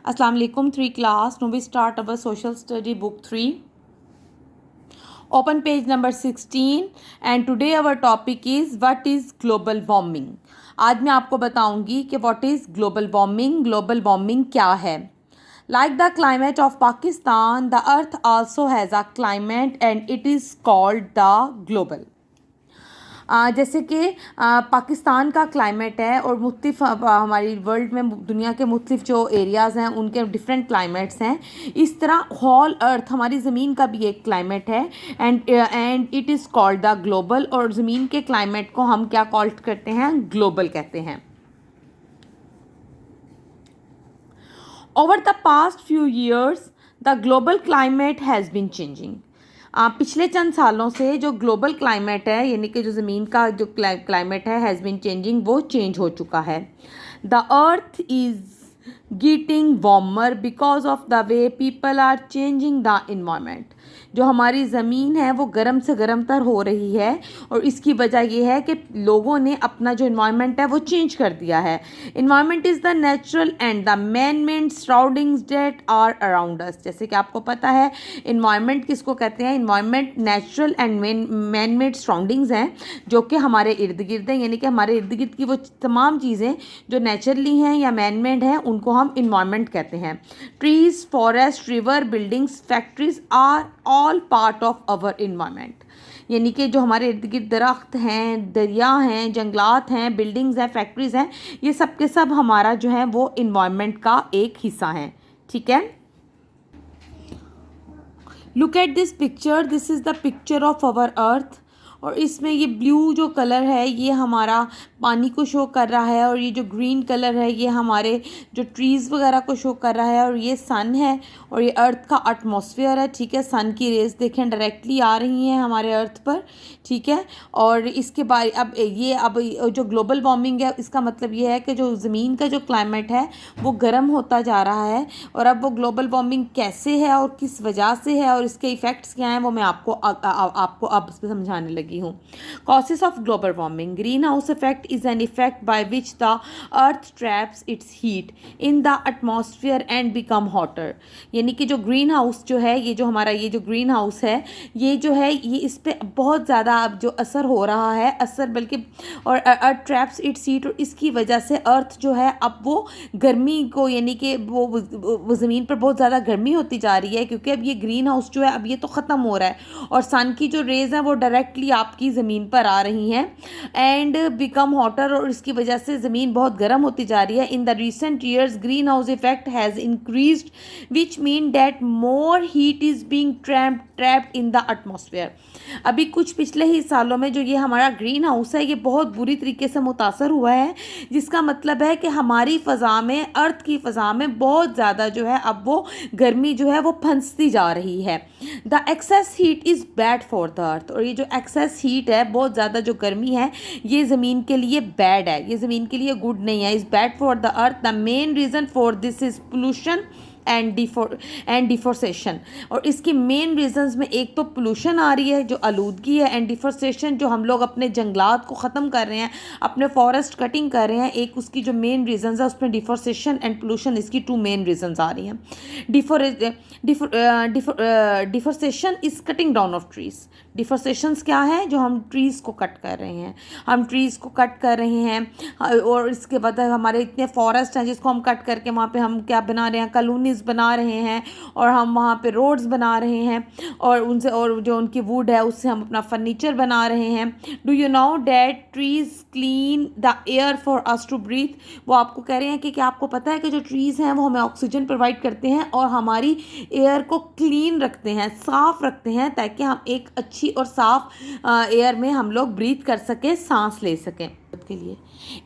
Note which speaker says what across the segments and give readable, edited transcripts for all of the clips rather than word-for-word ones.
Speaker 1: Assalamu alaikum, 3 class. Now we start our social study book 3. Open page number 16 and today our topic is what is global warming. आज मैं आपको बताऊंगी कि what is global warming. Global warming क्या है? Like the climate of Pakistan, the earth also has a climate and it is called the global. जैसे कि पाकिस्तान का क्लाइमेट है और मुख्तलिफ हमारी वर्ल्ड में दुनिया के मुख्तलिफ जो एरियाज़ हैं उनके डिफरेंट क्लाइमेट्स हैं, इस तरह होल अर्थ हमारी ज़मीन का भी एक क्लाइमेट है and it is called the global. और ज़मीन के क्लाइमेट को हम क्या कॉल करते हैं? ग्लोबल कहते हैं। Over the past few years the global climate has been changing. पिछले चंद सालों से जो ग्लोबल क्लाइमेट है यानी कि जो ज़मीन का जो क्लाइमेट है हैज़ बीन चेंजिंग, वो चेंज हो चुका है। The earth is getting warmer because of the way people are changing the environment. जो हमारी ज़मीन है वो गर्म से गर्म तर हो रही है और इसकी वजह यह है कि लोगों ने अपना जो इन्वायरमेंट है वो चेंज कर दिया है। Environment is the natural and the man made surroundings that are around us. जैसे कि आपको पता है इन्वायरमेंट किसको कहते हैं? Environment natural and man made surroundings हैं जो कि हमारे इर्द गिर्द हैं, यानी कि हमारे इर्द गिर्द की वो तमाम चीज़ें जो नेचुरली हैं या मैन मेड हैं उनको हम इन्वायरमेंट कहते हैं। Trees, forest, river, buildings, factories are all part of our environment. यानी कि जो हमारे इर्द गिर्द दरख्त हैं, दरिया हैं, जंगलात हैं, बिल्डिंग्स हैं, फैक्ट्रीज़ हैं, ये सब के सब हमारा जो है वो इन्वायरमेंट का एक हिस्सा हैं। ठीक है, look at this picture, this is the picture of our earth. और इसमें ये ब्लू जो कलर है ये हमारा पानी को शो कर रहा है और ये जो ग्रीन कलर है ये हमारे जो ट्रीज़ वगैरह को शो कर रहा है और ये सन है और ये अर्थ का एटमॉस्फेयर है। ठीक है, सन की रेज देखें डायरेक्टली आ रही हैं हमारे अर्थ पर। ठीक है, और इसके बाद अब जो ग्लोबल वार्मिंग है इसका मतलब ये है कि जो ज़मीन का जो क्लाइमेट है वो गर्म होता जा रहा है। और अब वो ग्लोबल वार्मिंग कैसे है और किस वजह से है और इसके इफ़ेक्ट्स क्या हैं वो मैं आपको अब समझाने लगी हूँ। Causes of global warming. Green house effect is an effect by which the earth traps it's heat in the atmosphere and become hotter. यानी कि जो ग्रीन हाउस जो है ये जो हमारा ये जो ग्रीन हाउस है ये जो है ये इस पर बहुत ज़्यादा अब जो असर हो रहा है बल्कि और अर्थ ट्रैप्स इट्स हीट, और इसकी वजह से अर्थ जो है अब वो गर्मी को यानी कि वो ज़मीन पर बहुत ज़्यादा गर्मी होती जा रही है क्योंकि अब ये ग्रीन हाउस जो है अब ये तो ख़त्म हो रहा है और सन की जो रेज़ हैं वो डायरेक्टली आपकी ज़मीन पर आ रही हैं एंड बिकम हॉटर, और इसकी वजह से ज़मीन बहुत गर्म होती जा रही है। In the recent years green house effect has increased which mean that more heat is being trapped in the atmosphere. अभी कुछ पिछले ही सालों में जो ये हमारा ग्रीन हाउस है ये बहुत बुरी तरीके से मुतासर हुआ है, जिसका मतलब है कि हमारी फ़ज़ा में अर्थ की फ़ज़ा में बहुत ज़्यादा जो है अब वो गर्मी जो है वो फंसती जा रही है। The excess heat is bad for the earth. और ये जो एक्सेस हीट है बहुत ज़्यादा जो गर्मी है ये ज़मीन के लिए बैड है, ये ज़मीन के लिए गुड नहीं है, is bad for the earth. The main reason for this is pollution and deforestation. और इसकी मेन रीजंस में एक तो पोल्यूशन आ रही है जो आलूदगी है, एंड डिफोरेस्टेशन जो हम लोग अपने जंगलात को ख़त्म कर रहे हैं, अपने फॉरेस्ट कटिंग कर रहे हैं, एक उसकी जो मेन रीजंस है उसमें डिफोरेस्टेशन एंड पोल्यूशन, इसकी 2 मेन रीजंस आ रही हैं। Deforestation is cutting down of trees. Deforestations क्या है? जो हम ट्रीज़ को कट कर रहे हैं, हम ट्रीज़ को कट कर रहे हैं और इसके बाद हमारे इतने फॉरेस्ट हैं जिसको हम कट करके वहाँ पे हम क्या बना रहे हैं? कॉलोनीज़ बना रहे हैं और हम वहाँ पे रोड्स बना रहे हैं और उनसे और जो उनकी वुड है उससे हम अपना फर्नीचर बना रहे हैं। Do you know that trees clean the air for us to breathe. वो आपको कह रहे हैं कि क्या आपको पता है कि जो ट्रीज़ हैं वो हमें ऑक्सीजन प्रोवाइड करते हैं और हमारी एयर को क्लीन रखते हैं, साफ़ रखते हैं, ताकि हम एक अच्छी और साफ़ एयर में हम लोग ब्रीथ कर सकें, सांस ले सकें के लिए।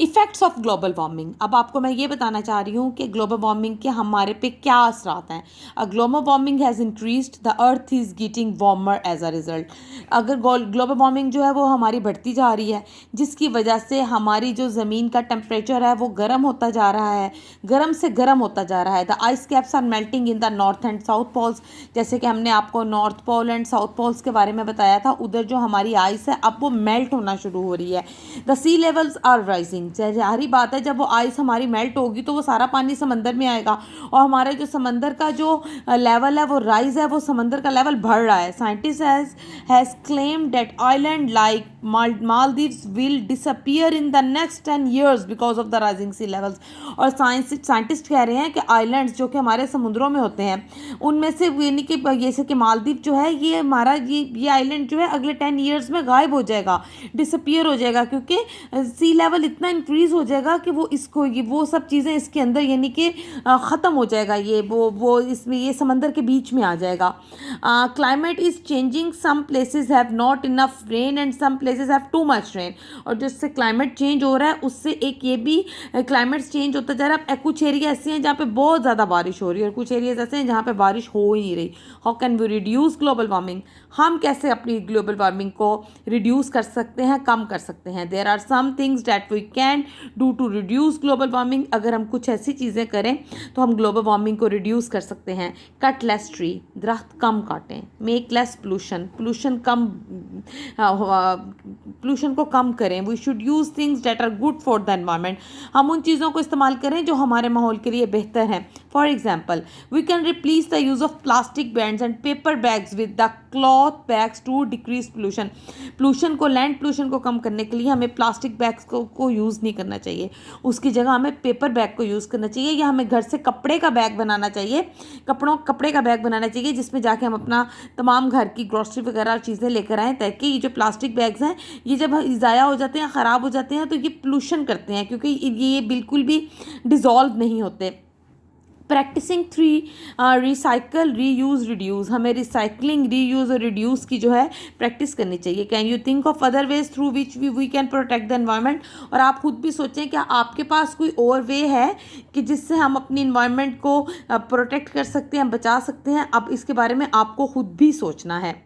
Speaker 1: Effects of global warming. अब आपको मैं ये बताना चाह रही हूँ कि ग्लोबल वार्मिंग के हमारे पे क्या असरात हैं। Global warming has increased the earth is getting warmer as a result. अगर ग्लोबल वार्मिंग जो है वो हमारी बढ़ती जा रही है जिसकी वजह से हमारी जो ज़मीन का टेम्परेचर है वो गर्म होता जा रहा है, गर्म से गर्म होता जा रहा है। The ice caps are melting in the north and south poles. जैसे कि हमने आपको north pole and south poles के बारे में बताया था, उधर जो हमारी आइस है अब वो मेल्ट होना शुरू हो रही है। The sea levels are rising, ज़ाहिर बात है जब वो आइस हमारी मेल्ट होगी तो वो सारा पानी समंदर में आएगा और हमारे जो समंदर का जो लेवल है वो राइज है, वो समंदर का लेवल बढ़ रहा है. Scientist has claimed that island like Maldives will disappear in the next 10 years because of the rising sea levels. और साइंटिस्ट कह रहे हैं कि आइलैंड्स जो कि हमारे समुद्रों में होते हैं उनमें से यानी कि जैसे कि मालदीव जो है ये हमारा ये आइलैंड जो है अगले 10 years में गायब हो जाएगा, डिसअपियर हो जाएगा, क्योंकि सी लेवल इतना इंक्रीज़ हो जाएगा कि वो इसको वो सब चीज़ें इसके अंदर यानी कि ख़त्म हो जाएगा, ये वो इसमें ये समंदर के बीच में आ जाएगा. Climate is changing, some places have not enough rain and some places have too much rain. और जिससे क्लाइमेट चेंज हो रहा है उससे एक ये भी क्लाइमेट चेंज होता जा रहा है. कुछ एरिया ऐसे हैं जहाँ पे बहुत ज़्यादा बारिश हो रही है और कुछ एरियाज ऐसे हैं जहाँ पे बारिश हो ही नहीं रही. How can we reduce global warming, हम कैसे अपनी ग्लोबल वार्मिंग को रिड्यूस कर सकते हैं, कम कर सकते हैं. There are some things that we can do to reduce global warming. अगर हम कुछ ऐसी चीज़ें करें तो हम ग्लोबल वार्मिंग को रिड्यूस कर सकते हैं. कट लेस ट्री, दरख्त कम काटें. मेक लेस पोल्यूशन, पोल्यूशन को कम करें. We should use things that are good for the environment, हम उन चीज़ों को इस्तेमाल करें जो हमारे माहौल के लिए बेहतर हैं. For example we can replace the use of plastic bands and paper bags with the cloth bags to decrease land pollution को कम करने के लिए हमें प्लास्टिक बैग्स को यूज़ नहीं करना चाहिए, उसकी जगह हमें पेपर बैग को यूज़ करना चाहिए, या हमें घर से कपड़े का बैग बनाना चाहिए, कपड़े का बैग बनाना चाहिए जिसमें जाके हम अपना तमाम घर की ग्रॉसरी वगैरह चीज़ें लेकर आएँ, ताकि ये जो प्लास्टिक बैग्स हैं ये जब ज़ाया हो जाते हैं, ख़राब हो जाते हैं तो ये पोल्यूशन करते हैं क्योंकि ये बिल्कुल भी डिज़ोल्व नहीं होते. प्रैक्टिसिंग 3 रिसाइकल, रीयूज़, रिड्यूस, हमें रिसाइकलिंग, रीयूज़ और रिड्यूस की जो है प्रैक्टिस करनी चाहिए. Can you think of other ways through which we can protect the environment. और आप खुद भी सोचें क्या आपके पास कोई और वे है कि जिससे हम अपनी इन्वायरमेंट को प्रोटेक्ट कर सकते हैं, बचा सकते हैं. अब इसके बारे में आपको खुद भी सोचना है.